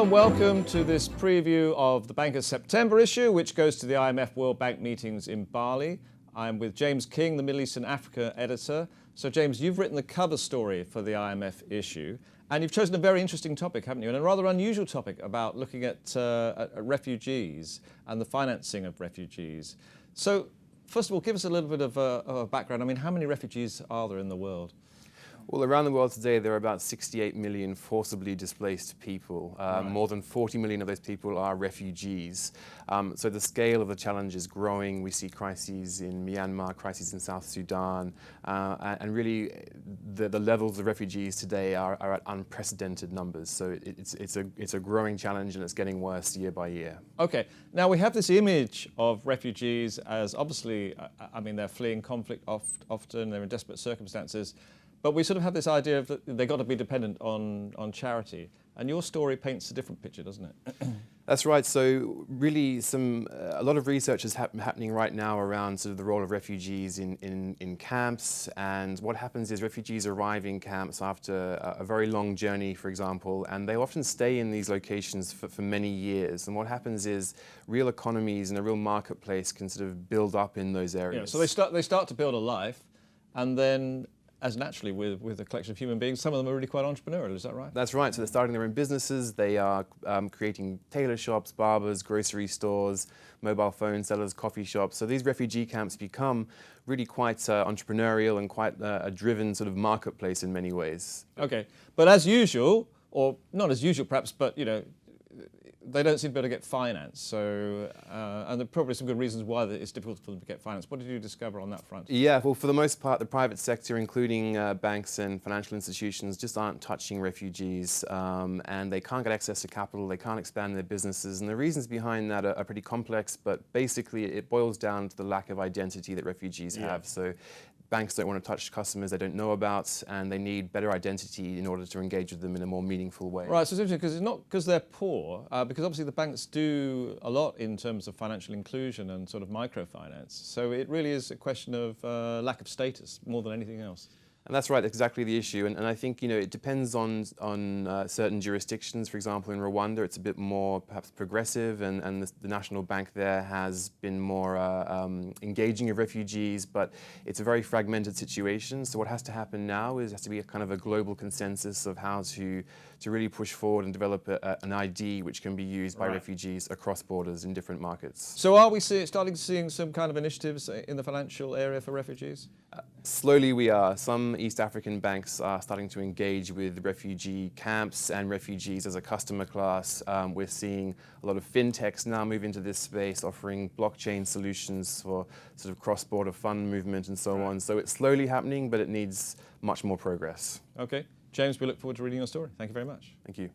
and welcome to this preview of the Banker's September issue, which goes to the IMF World Bank meetings in Bali. I'm with James King, the Middle East and Africa editor. So James, you've written the cover story for the IMF issue, and you've chosen a very interesting topic, haven't you? And a rather unusual topic about looking at refugees and the financing of refugees. So first of all, give us a little bit of a background. I mean, how many refugees are there in the world? Well, around the world today, there are about 68 million forcibly displaced people. Right. More than 40 million of those people are refugees. So the scale of the challenge is growing. We see crises in Myanmar, crises in South Sudan, and really the levels of refugees today are at unprecedented numbers. So it's a growing challenge, and it's getting worse year by year. Okay, now we have this image of refugees as obviously, I mean, they're fleeing conflict often, they're in desperate circumstances. But we sort of have this idea of that they've got to be dependent on charity. And your story paints a different picture, doesn't it? That's right. So really a lot of research is happening right now around sort of the role of refugees in camps. And what happens is refugees arrive in camps after a very long journey, for example, and they often stay in these locations for many years. And what happens is real economies and a real marketplace can sort of build up in those areas. Yeah, so they start to build a life, and then, as naturally with a collection of human beings, some of them are really quite entrepreneurial, is that right? That's right. So they're starting their own businesses. They are creating tailor shops, barbers, grocery stores, mobile phone sellers, coffee shops. So these refugee camps become really quite entrepreneurial and quite a driven sort of marketplace in many ways. Okay, but as usual, or not as usual perhaps, but you know, they don't seem to be able to get finance. So, and there are probably some good reasons why it's difficult for them to get finance. What did you discover on that front? Yeah, well, for the most part, the private sector, including banks and financial institutions, just aren't touching refugees, and they can't get access to capital, they can't expand their businesses, and the reasons behind that are pretty complex, but basically it boils down to the lack of identity that refugees have. So banks don't want to touch customers they don't know about, and they need better identity in order to engage with them in a more meaningful way. Right, so it's interesting because it's not because they're poor, because obviously the banks do a lot in terms of financial inclusion and sort of microfinance. So it really is a question of lack of status more than anything else. And that's right, that's exactly the issue. And I think, you know, it depends on certain jurisdictions. For example, in Rwanda, it's a bit more perhaps progressive, and the national bank there has been more engaging of refugees, but it's a very fragmented situation. So what has to happen now is there has to be a kind of a global consensus of how to really push forward and develop an ID which can be used by refugees across borders in different markets. So are we starting to see some kind of initiatives in the financial area for refugees? Slowly we are. Some East African banks are starting to engage with refugee camps and refugees as a customer class. We're seeing a lot of fintechs now move into this space, offering blockchain solutions for sort of cross-border fund movement and so on. So it's slowly happening, but it needs much more progress. Okay. James, we look forward to reading your story. Thank you very much. Thank you.